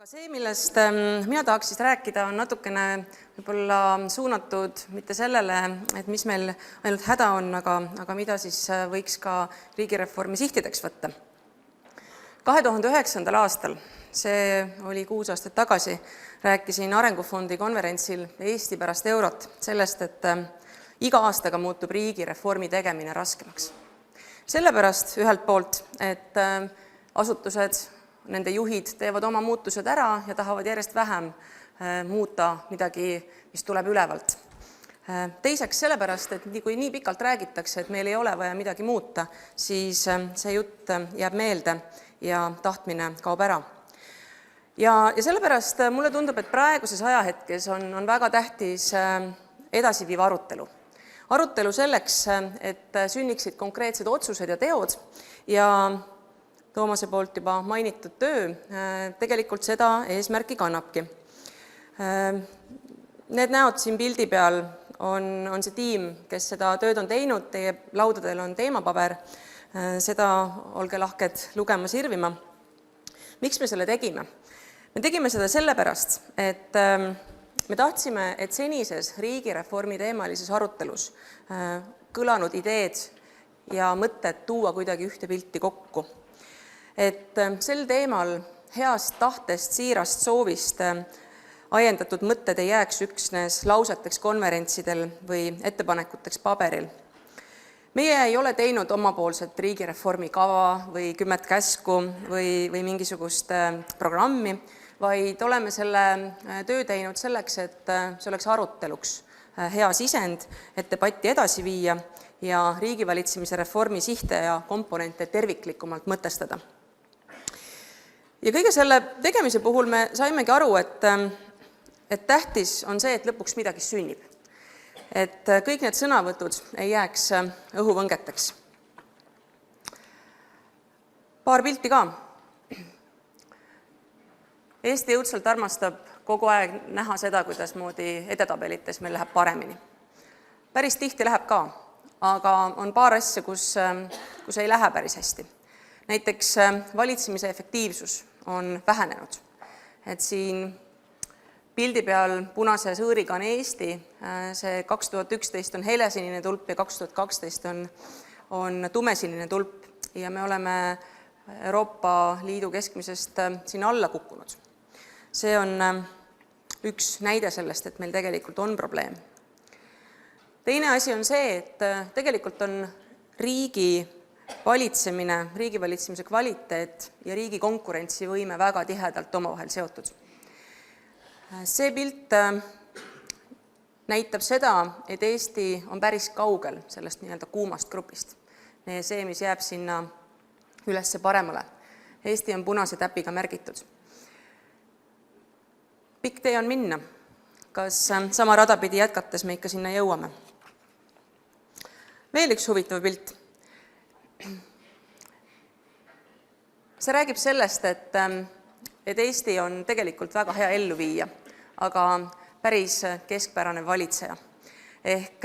Aga see, millest mina tahaks siis rääkida, on natukene võib-olla suunatud mitte sellele, et mis meil ainult häda on, aga mida siis võiks ka riigireformi sihtideks võtta. 2009. aastal, see oli 6 aastat tagasi, rääkisin Arengufondi konverentsil Eesti pärast eurot sellest, et iga aastaga muutub riigireformi tegemine raskemaks. Sellepärast ühelt poolt, et asutused, nende juhid teevad oma muutused ära ja tahavad järjest vähem muuta midagi, mis tuleb ülevalt. Teiseks sellepärast, et kui nii pikalt räägitakse, et meil ei ole vaja midagi muuta, siis see jutt jääb meelde ja tahtmine kaob ära. Ja sellepärast mulle tundub, et praeguses ajahetkes on väga tähtis edasiviiv arutelu. Arutelu selleks, et sünniksid konkreetsed otsused ja teod ja Toomase poolt juba mainitud töö tegelikult seda eesmärki kannabki. Need näod siin pildi peal on see tiim, kes seda tööd on teinud, teie laudadel on teemapaber, seda olge lahked lugema, sirvima. Miks me selle tegime? Me tegime seda sellepärast, et me tahtsime, et senises riigireformi teemalises arutelus kõlanud ideed ja mõtted tuua kuidagi ühte pilti kokku. Et sel teemal heast tahtest, siirast soovist ajendatud mõtted ei jääks üksnes lauseteks konverentsidel või ettepanekuteks paberil. Meie ei ole teinud omapoolset riigireformi kava või 10 käsku või mingisugust programmi, vaid oleme selle töö teinud selleks, et see oleks aruteluks hea sisend, et debatti edasi viia ja riigivalitsemise reformi sihte ja komponente terviklikumalt mõtestada. Ja kõige selle tegemise puhul me saimegi aru, et tähtis on see, et lõpuks midagi sünnib. Et kõik need sõnavõtud ei jääks õhuvõngeteks. Paar pilti ka. Eesti õudselt armastab kogu aeg näha seda, kuidas moodi edetabelites meil läheb paremini. Päris tihti läheb ka, aga on paar asja, kus ei lähe päris hästi. Näiteks valitsemise efektiivsus on vähenenud. Et siin pildi peal punase sõõriga on Eesti, see 2011 on helesinine tulp ja 2012 on tumesinine tulp ja me oleme Euroopa Liidu keskmisest siin alla kukkunud. See on üks näide sellest, et meil tegelikult on probleem. Teine asi on see, et tegelikult on riigivalitsemise kvaliteet ja riigi konkurentsivõime väga tihedalt omavahel seotud. See pilt näitab seda, et Eesti on päris kaugel sellest kuumast grupist. See, mis jääb sinna ülesse paremale. Eesti on punase täpiga märgitud. Pikk tee on minna. Kas sama rada pidi jätkates me ikka sinna jõuame? Veel üks huvitav pilt. See räägib sellest, et Eesti on tegelikult väga hea ellu viia, aga päris keskpärane valitseja. Ehk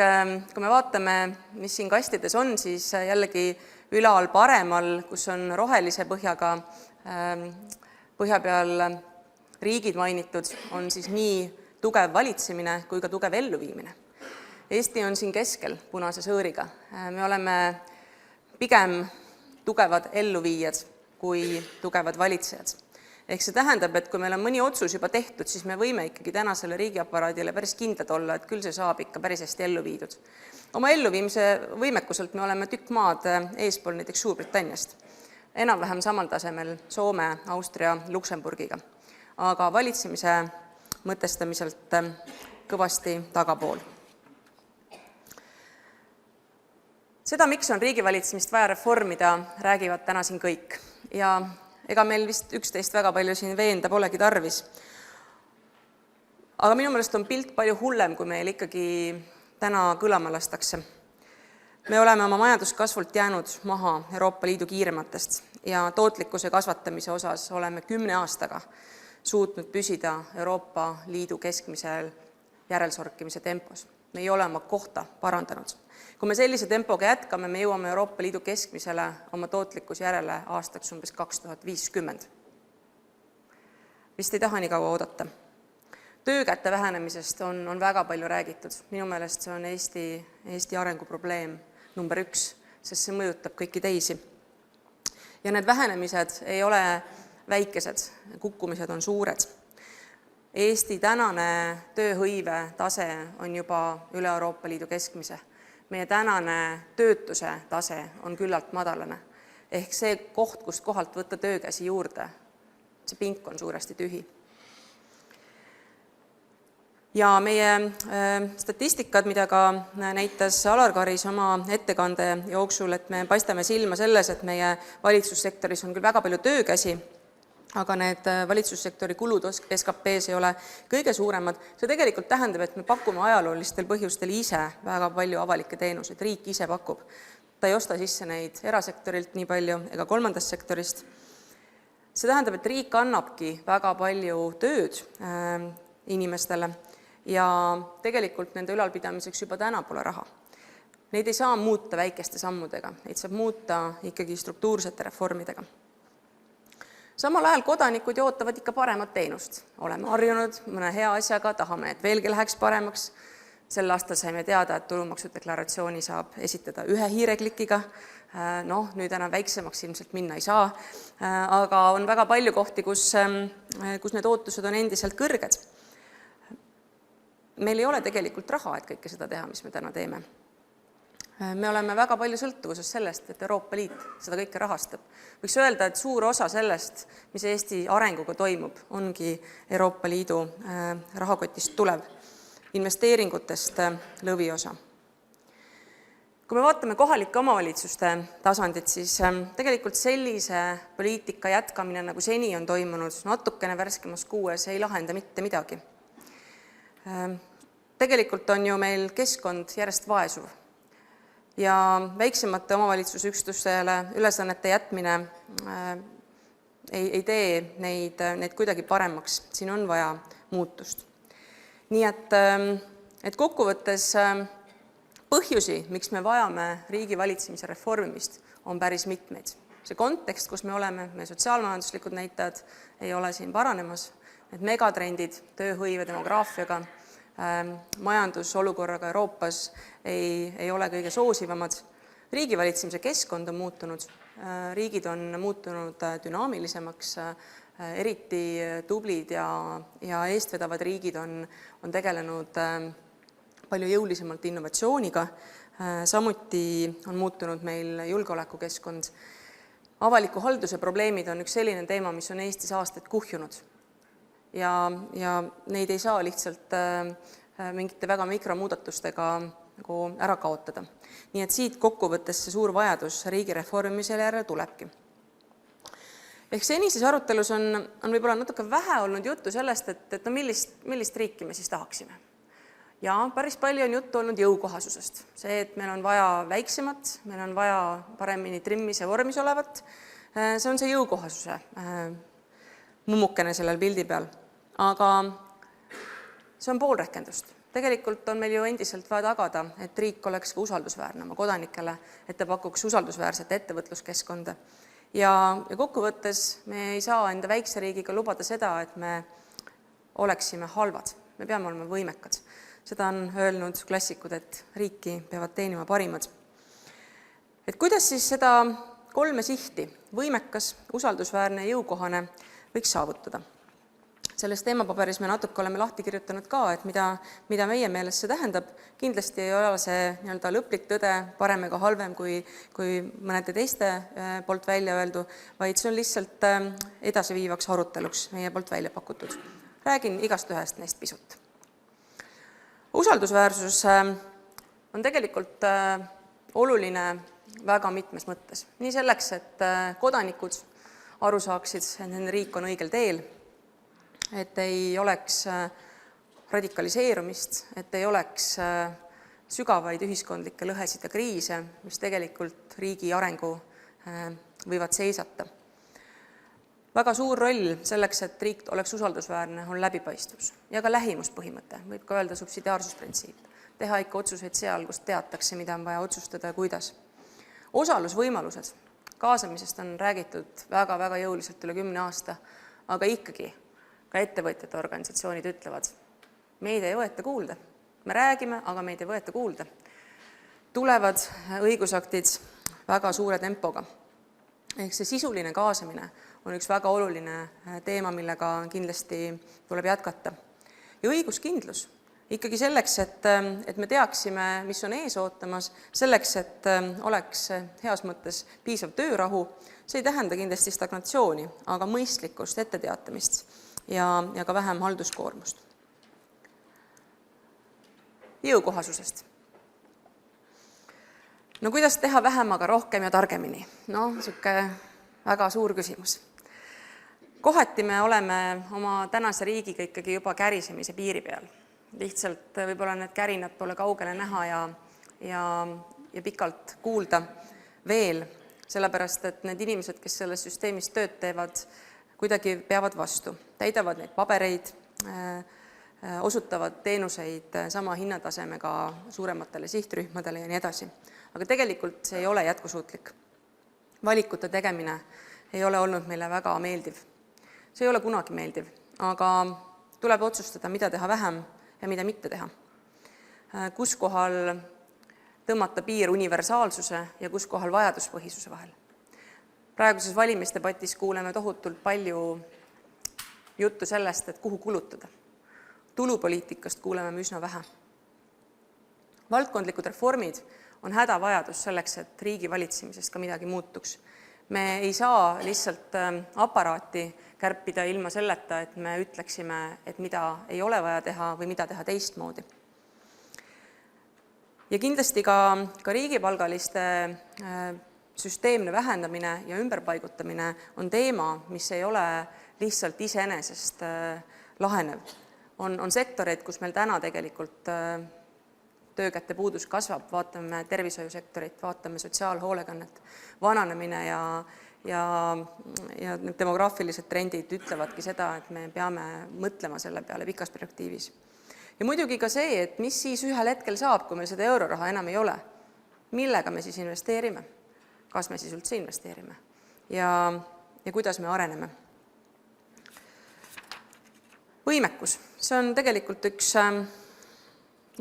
kui me vaatame, mis siin kastides on, siis jällegi ülal paremal, kus on rohelise põhjaga põhja peal riigid mainitud, on siis nii tugev valitsemine kui ka tugev elluviimine. Eesti on siin keskel punase sõõriga. Me oleme pigem tugevad elluviijad kui tugevad valitsejad. Ehk see tähendab, et kui meil on mõni otsus juba tehtud, siis me võime ikkagi tänasele riigiaparaadile päris kindlad olla, et küll see saab ikka päris hästi ellu viidud. Oma elluviimise võimekuselt me oleme tükk maad eespool näiteks Suurbritanniast. Enam-vähem samal tasemel Soome, Austria, Luksemburgiga. Aga valitsemise mõtestamiselt kõvasti tagapool. Seda, miks on riigivalitsemist vaja reformida, räägivad täna siin kõik. Ja ega meil vist üksteist väga palju siin veenda polegi tarvis. Aga minu meelest on pilt palju hullem, kui meil ikkagi täna kõlama lastakse. Me oleme oma majanduskasvult jäänud maha Euroopa Liidu kiirematest ja tootlikkuse kasvatamise osas oleme 10 aastaga suutnud püsida Euroopa Liidu keskmisel järelsorkimise tempos. Me ei ole oma kohta parandanud. Kui me sellise tempoga jätkame, me jõuame Euroopa Liidu keskmisele oma tootlikkus järele aastaks umbes 2050. vist ei taha nii kaua oodata. Töökäte vähenemisest on väga palju räägitud. Minu meelest see on Eesti arenguprobleem number 1, sest see mõjutab kõiki teisi. Ja need vähenemised ei ole väikesed, kukkumised on suured. Eesti tänane tööhõive tase on juba üle Euroopa Liidu keskmise. Meie tänane töötuse tase on küllalt madalane. Ehk see koht, kust kohalt võtta töökäsi juurde, see pink on suuresti tühi. Ja meie statistikad, mida ka näitas Alar Karis oma ettekande jooksul, et me paistame silma selles, et meie valitsussektoris on küll väga palju töökäsi, aga need valitsussektori kulud SKP-s ei ole kõige suuremad. See tegelikult tähendab, et me pakume ajaloolistel põhjustel ise väga palju avalikke teenuseid, riik ise pakub. Ta ei osta sisse neid erasektorilt nii palju ega kolmandast sektorist. See tähendab, et riik annabki väga palju tööd inimestele ja tegelikult nende ülalpidamiseks juba täna pole raha. Neid ei saa muuta väikeste sammudega, neid saab muuta ikkagi struktuursete reformidega. Samal ajal kodanikud ju ootavad ikka paremat teenust. Oleme harjunud mõne hea asjaga, tahame, et veelgi läheks paremaks. Sel aastal saime teada, et tulumaksudeklaratsiooni saab esitada 1 hiireklikiga. Nüüd enam väiksemaks ilmselt minna ei saa, aga on väga palju kohti, kus need ootused on endiselt kõrged. Meil ei ole tegelikult raha, et kõike seda teha, mis me täna teeme. Me oleme väga palju sõltuvuses sellest, et Euroopa Liit seda kõike rahastab. Võiks öelda, et suur osa sellest, mis Eesti arenguga toimub, ongi Euroopa Liidu rahakotist tulev, investeeringutest lõviosa. Kui me vaatame kohalike omavalitsuste tasandit, siis tegelikult sellise poliitika jätkamine, nagu seni on toimunud, natukene värskemas kuues ei lahenda mitte midagi. Tegelikult on ju meil keskkond järjest vaesuv ja väiksemate omavalitsusüksustele ülesannete jätmine ei tee neid kuidagi paremaks. Siin on vaja muutust. Nii et kokkuvõttes põhjusi, miks me vajame riigi valitsemise reformimist, on päris mitmeid. See kontekst, kus me oleme, meie sotsiaalmajanduslikud näitajad ei ole siin paranemas. Need megatrendid tööhõive demograafiaga, majandusolukorraga Euroopas ei ole kõige soosivamad. Riigivalitsemise keskkond on muutunud, riigid on muutunud dünaamilisemaks, eriti tublid ja eestvedavad riigid on tegelenud palju jõulisemalt innovatsiooniga, samuti on muutunud meil julgeolekukeskkond. Avaliku halduse probleemid on üks selline teema, mis on Eestis aastaid kuhjunud. Ja neid ei saa lihtsalt mingite väga mikromuudatustega ära kaotada. Nii et siit kokkuvõttes see suur vajadus riigi reformimisele järele tulebki. Ehk senises arutelus on võib-olla natuke vähe olnud juttu sellest, et millist riiki me siis tahaksime. Ja päris palju on juttu olnud jõukohasusest. See, et meil on vaja väiksemat, meil on vaja paremini trimmis ja vormis olevat, see on see jõukohasuse mummukene sellel pildi peal, aga see on pool rehkendust. Tegelikult on meil ju endiselt vaja tagada, et riik oleks ka usaldusväärne oma kodanikele, et ta pakuks usaldusväärset ettevõtluskeskkonda. Ja kokkuvõttes me ei saa enda väikse riigiga lubada seda, et me oleksime halvad. Me peame olema võimekad. Seda on öelnud klassikud, et riiki peavad teenima parimad. Et kuidas siis seda 3 sihti, võimekas, usaldusväärne ja jõukohane, võiks saavutada. Selles teemapaberis me natuke oleme lahti kirjutanud ka, et mida meie meelest see tähendab. Kindlasti ei ole see lõplik tõde, parem ega halvem kui mõnede teiste poolt välja öeldu, vaid see on lihtsalt edasiviivaks aruteluks meie poolt välja pakutud. Räägin igast ühest neist pisut. Usaldusväärsus on tegelikult oluline väga mitmes mõttes. Nii selleks, et kodanikud aru saaksid, et nende riik on õigel teel, et ei oleks radikaliseerumist, et ei oleks sügavaid ühiskondlikke lõhesid ja kriise, mis tegelikult riigi arengu võivad seisata. Väga suur roll selleks, et riik oleks usaldusväärne, on läbipaistvus ja ka lähimuspõhimõte, võib ka öelda subsidiaarsusprintsiip. Teha ikka otsuseid seal, kus teatakse, mida on vaja otsustada ja kuidas. Osalusvõimalused. Kaasamisest on räägitud väga-väga jõuliselt üle 10 aasta, aga ikkagi ka ettevõtjate organisatsioonid ütlevad, meid ei võeta kuulda. Me räägime, aga meid ei võeta kuulda. Tulevad õigusaktid väga suure tempoga. Ehk see sisuline kaasamine on üks väga oluline teema, millega kindlasti tuleb jätkata. Ja õiguskindlus. Ikkagi selleks, et me teaksime, mis on ees ootamas, selleks, et oleks heas mõttes piisav töörahu, see ei tähenda kindlasti stagnatsiooni, aga mõistlikkust, etteteatamist ja ka vähem halduskoormust. Jõukohasusest. No kuidas teha vähem, aga rohkem ja targemini? No, niisugune väga suur küsimus. Kohati me oleme oma tänase riigiga ikkagi juba kärisemise piiri peal. Lihtsalt võib-olla need kärinad pole kaugele näha ja pikalt kuulda veel, sellepärast et need inimesed, kes selles süsteemis tööd teevad, kuidagi peavad vastu, täidavad neid pabereid, osutavad teenuseid sama hinnatasemega suurematele sihtrühmadele ja nii edasi. Aga tegelikult see ei ole jätkusuutlik. Valikute tegemine ei ole olnud meile väga meeldiv. See ei ole kunagi meeldiv, aga tuleb otsustada, mida teha vähem ja mida mitte teha. Kus kohal tõmmata piir universaalsuse ja kus kohal vajaduspõhisuse vahel. Praeguses valimisdebatis kuuleme tohutult palju juttu sellest, et kuhu kulutada. Tulupoliitikast kuuleme me üsna vähe. Valdkondlikud reformid on hädavajadus selleks, et riigi valitsemisest ka midagi muutuks. Me ei saa lihtsalt aparaati kärpida ilma selleta, et me ütleksime, et mida ei ole vaja teha või mida teha teistmoodi. Ja kindlasti ka riigipalgaliste süsteemne vähendamine ja ümberpaigutamine on teema, mis ei ole lihtsalt iseenesest lahenev. On sektoreid, kus meil täna tegelikult töökäte puudus kasvab, vaatame tervishoiusektorit, vaatame sotsiaalhoolekannet, vananemine ja need demograafilised trendid ütlevadki seda, et me peame mõtlema selle peale pikas perspektiivis. Ja muidugi ka see, et mis siis ühel hetkel saab, kui meil seda euroraha enam ei ole. Millega me siis investeerime? Kas me siis üldse investeerime? Ja kuidas me areneme? Võimekus. See on tegelikult üks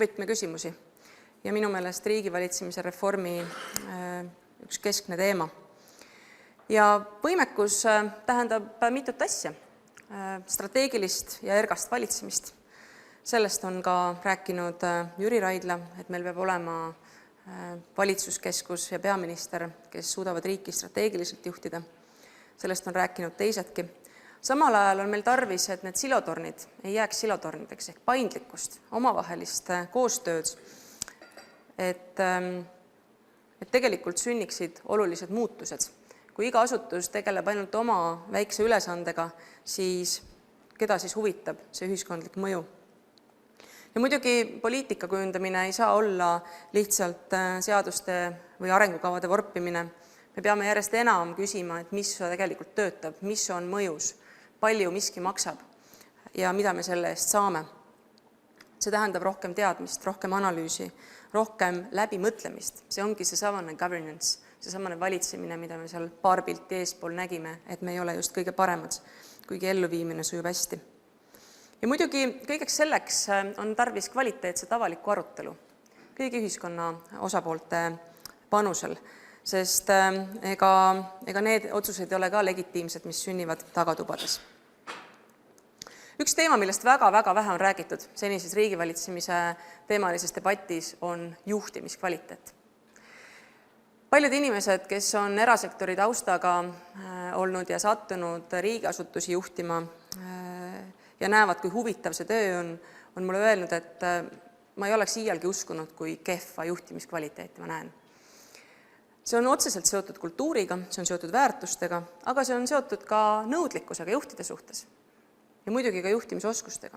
võtmeküsimusi ja minu meelest riigivalitsemise reformi üks keskne teema. Ja võimekus tähendab mitut asja, strateegilist ja ergast valitsemist. Sellest on ka rääkinud Jüri Raidla, et meil peab olema valitsuskeskus ja peaminister, kes suudavad riiki strateegiliselt juhtida. Sellest on rääkinud teisedki. Samal ajal on meil tarvis, et need silotornid ei jääks silotornideks ehk paindlikkust, omavahelist koostööd, et tegelikult sünniksid olulised muutused. Kui iga asutus tegeleb ainult oma väikse ülesandega, siis keda siis huvitab see ühiskondlik mõju? Ja muidugi poliitika kujundamine ei saa olla lihtsalt seaduste või arengukavade vorpimine. Me peame järjest enam küsima, et mis tegelikult töötab, mis on mõjus, palju miski maksab ja mida me selle eest saame. See tähendab rohkem teadmist, rohkem analüüsi, rohkem läbimõtlemist. See ongi seesamane governance, seesamane valitsemine, mida me seal paar pilti eespool nägime, et me ei ole just kõige paremad, kuigi elluviimine sujub hästi. Ja muidugi kõigeks selleks on tarvis kvaliteetset avalikku arutelu kõigi ühiskonna osapoolte panusel, sest ega need otsused ei ole ka legitiimsed, mis sünnivad tagatubades. Üks teema, millest väga-väga vähe on räägitud senises riigivalitsemise teemalises debatis, on juhtimiskvaliteet. Paljud inimesed, kes on erasektori taustaga olnud ja sattunud riigiasutusi juhtima ja näevad, kui huvitav see töö on mulle öelnud, et ma ei oleks iialgi uskunud, kui kehva juhtimiskvaliteeti ma näen. See on otseselt seotud kultuuriga, see on seotud väärtustega, aga see on seotud ka nõudlikkusega juhtide suhtes ja muidugi ka juhtimisoskustega.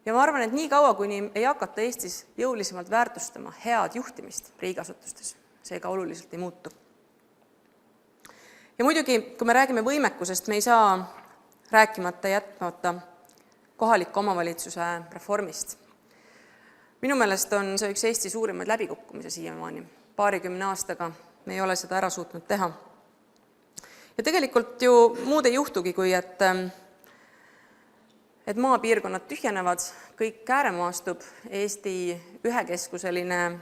Ja ma arvan, et nii kaua, kuni ei hakata Eestis jõulisemalt väärtustama head juhtimist riigiasutustes, see ka oluliselt ei muutu. Ja muidugi, kui me räägime võimekusest, me ei saa rääkimata jätmata kohaliku omavalitsuse reformist. Minu meelest on see üks Eesti suurimaid läbikukkumise siiamaani. 20 aastaga me ei ole seda ära suutnud teha. Ja tegelikult ju muud ei juhtugi, kui et et maapiirkonnad tühjenevad, kõik ääremaastub, Eesti ühekeskuseline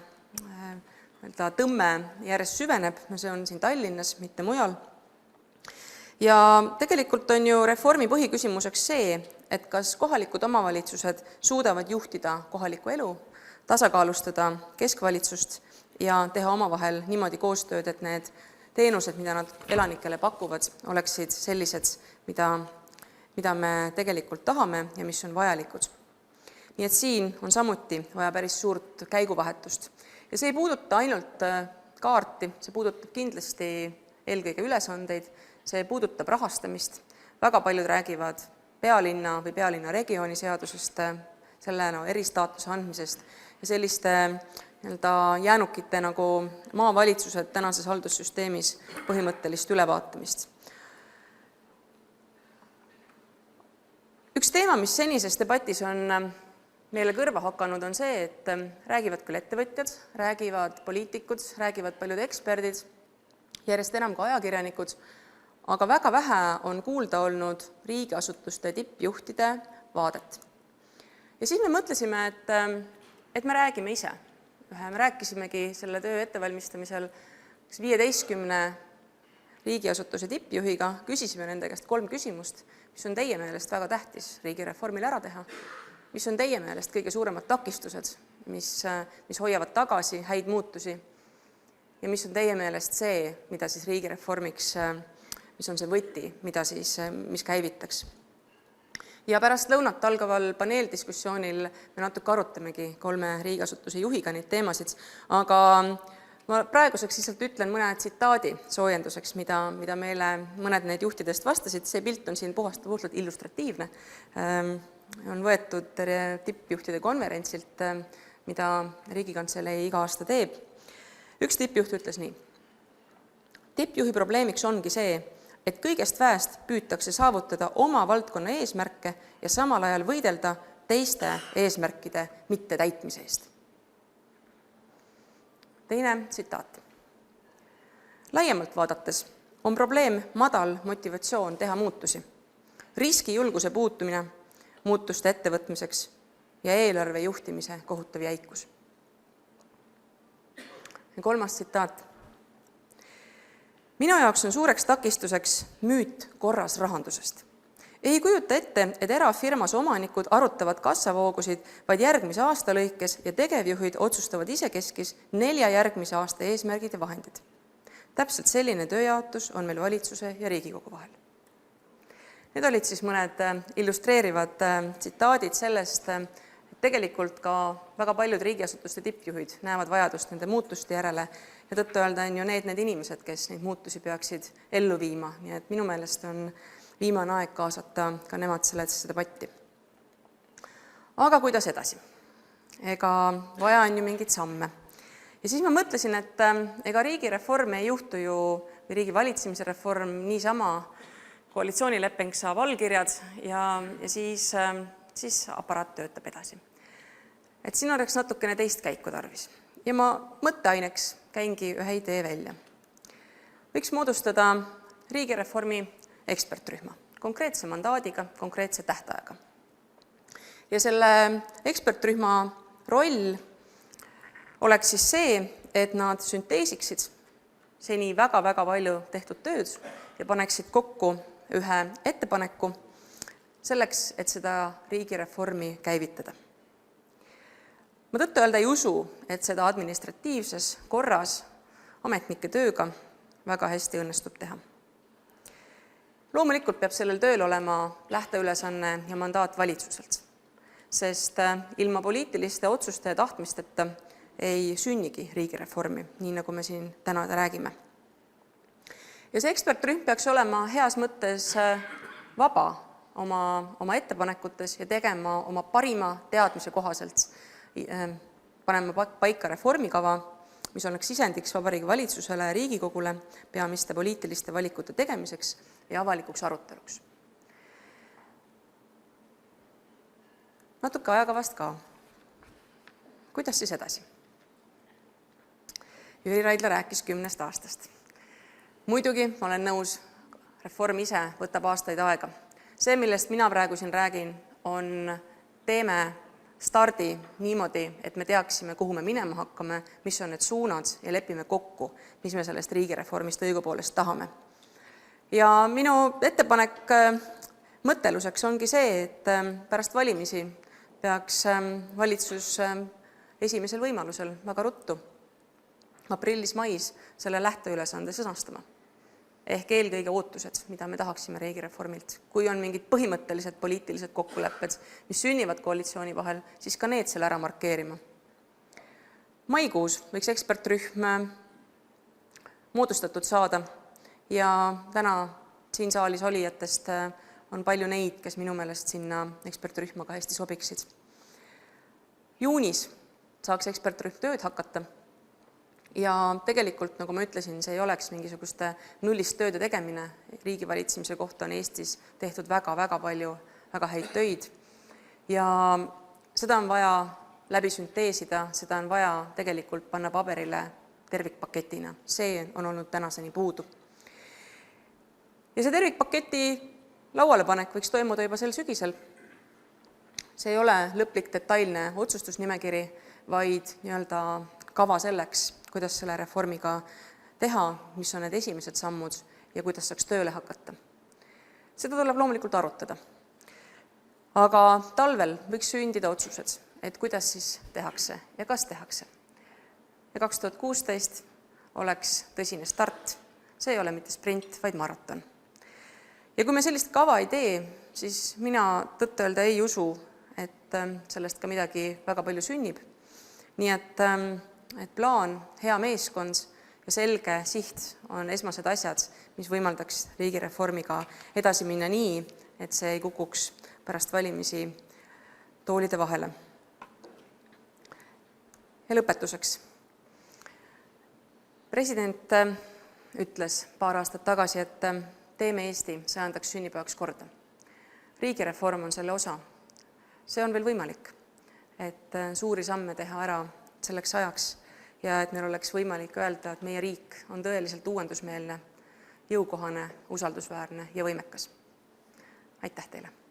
tõmme järjest süveneb, see on siin Tallinnas, mitte mujal. Ja tegelikult on ju reformi põhiküsimuseks see, et kas kohalikud omavalitsused suudavad juhtida kohalikku elu, tasakaalustada keskvalitsust ja teha omavahel niimoodi koostööd, et need teenused, mida nad elanikele pakuvad, oleksid sellised, mida me tegelikult tahame ja mis on vajalikud. Nii et siin on samuti vaja päris suurt käiguvahetust. Ja see ei puuduta ainult kaarti, see puudutab kindlasti eelkõige ülesandeid, see puudutab rahastamist. Väga paljud räägivad pealinna või pealinna regiooni seadusest, selle eristaatuse andmisest ja selliste jäänukite nagu maavalitsused tänases haldussüsteemis põhimõttelist ülevaatamist. Üks teema, mis senises debatis on meile kõrva hakanud, on see, et räägivad küll ettevõtjad, räägivad poliitikud, räägivad paljud eksperdid, järjest enam ka ajakirjanikud, aga väga vähe on kuulda olnud riigiasutuste tippjuhtide vaadet. Ja siis me mõtlesime, et me räägime ise. Me rääkisimegi selle töö ettevalmistamisel 15 riigiasutuse tippjuhiga, küsisime nende käest 3 küsimust, mis on teie meelest väga tähtis riigireformil ära teha, mis on teie meelest kõige suuremad takistused, mis hoiavad tagasi häid muutusi ja mis on teie meelest see, mida siis riigireformiks, mis on see võti, mis käivitaks. Ja pärast lõunat algaval paneeldiskussioonil me natuke arutamegi 3 riigiasutuse juhiga neid teemasid, aga ma praeguseks lihtsalt ütlen mõne tsitaadi soojenduseks, mida meile mõned need juhtidest vastasid. See pilt on siin puhtalt illustratiivne. On võetud tippjuhtide konverentsilt, mida Riigikantselei iga aasta teeb. Üks tippjuht ütles nii. Tippjuhi probleemiks ongi see, et kõigest väest püütakse saavutada oma valdkonna eesmärke ja samal ajal võidelda teiste eesmärkide mitte täitmise eest. Teine tsitaat. Laiemalt vaadates on probleem madal motivatsioon teha muutusi, riskijulguse puutumine muutuste ettevõtmiseks ja eelarve juhtimise kohutav jäikus. Ja 3. tsitaat. Minu jaoks on suureks takistuseks müüt korras rahandusest. Ei kujuta ette, et erafirmas omanikud arutavad kassavoogusid vaid järgmise aasta lõikes ja tegevjuhid otsustavad isekeskis 4 järgmise aasta eesmärgid ja vahendid. Täpselt selline tööjaotus on meil valitsuse ja Riigikogu vahel. Need olid siis mõned illustreerivad tsitaadid sellest, et tegelikult ka väga paljud riigiasutuste tippjuhid näevad vajadust nende muutuste järele ja tõttu öelda on ju need inimesed, kes neid muutusi peaksid ellu viima. Nii et minu meelest on viimane aeg kaasata ka nemad sellesse debatti. Aga kuidas edasi? Ega vaja on ju mingid samme. Ja siis ma mõtlesin, et ega riigireform ei juhtu ju, või riigi valitsemise reform niisama, koalitsioonileping saab allkirjad ja siis aparaat töötab edasi. Et siin oleks natukene teist käiku tarvis. Ja ma mõtteaineks käingi ühe idee välja. Võiks moodustada riigireformi ekspertrühma, konkreetse mandaadiga, konkreetse tähtajaga. Ja selle ekspertrühma roll oleks siis see, et nad sünteesiksid seni väga-väga palju tehtud tööd ja paneksid kokku ühe ettepaneku selleks, et seda riigireformi käivitada. Ma tõttu öelda ei usu, et seda administratiivses korras ametnike tööga väga hästi õnnestub teha. Loomulikult peab sellel tööl olema lähteülesanne ja mandaat valitsuselt, sest ilma poliitiliste otsuste ja tahtmisteta ei sünnigi riigireformi, nii nagu me siin täna räägime. Ja see ekspertrühm peaks olema heas mõttes vaba oma ettepanekutes ja tegema oma parima teadmise kohaselt, panema paika reformikava, mis oleks sisendiks Vabariigi Valitsusele ja Riigikogule peamiste poliitiliste valikute tegemiseks ja avalikuks aruteluks. Natuke ajakavast ka. Kuidas siis edasi? Jüri Raidla rääkis 10 aastast. Muidugi ma olen nõus, reform ise võtab aastaid aega. See, millest mina praegu siin räägin, on teeme stardi niimoodi, et me teaksime, kuhu me minema hakkame, mis on need suunad ja lepime kokku, mis me sellest riigireformist õigupoolest tahame. Ja minu ettepanek mõtteluseks ongi see, et pärast valimisi peaks valitsus esimesel võimalusel väga ruttu aprillis-mais selle lähteülesande sõnastama. Ehk eelkõige ootused, mida me tahaksime riigireformilt. Kui on mingid põhimõttelised poliitilised kokkulepped, mis sünnivad koalitsiooni vahel, siis ka need selle ära markeerima. Maikuus võiks ekspertrühm moodustatud saada ja täna siin saalis olijatest on palju neid, kes minu meelest sinna ekspertrühma ka hästi sobiksid. Juunis saaks ekspertrühm tööd hakata ja tegelikult, nagu ma ütlesin, see ei oleks mingisugust nullist tööde tegemine. Riigivalitsemise kohta on Eestis tehtud väga palju väga häid töid ja seda on vaja läbi sünteesida, seda on vaja tegelikult panna paberile tervikpaketina. See on olnud tänaseni puudu. Ja see tervikpaketi laualepanek võiks toimuda juba sel sügisel. See ei ole lõplik detailne otsustusnimekiri, vaid kava selleks, kuidas selle reformiga teha, mis on need esimesed sammud ja kuidas saaks tööle hakata. Seda tuleb loomulikult arutada. Aga talvel võiks sündida otsused, et kuidas siis tehakse ja kas tehakse. Ja 2016 oleks tõsine start. See ei ole mitte sprint, vaid maraton. Ja kui me sellist kava ei tee, siis mina tõtt-öelda ei usu, et sellest ka midagi väga palju sünnib. Nii et plaan, hea meeskond ja selge siht on esmased asjad, mis võimaldaks riigireformiga edasi minna nii, et see ei kukuks pärast valimisi toolide vahele. Ja lõpetuseks. President ütles paar aastat tagasi, et teeme Eesti 100. sünnipäevaks korda. Riigireform on selle osa. See on veel võimalik, et suuri samme teha ära selleks ajaks ja et meil oleks võimalik öelda, et meie riik on tõeliselt uuendusmeelne, jõukohane, usaldusväärne ja võimekas. Aitäh teile!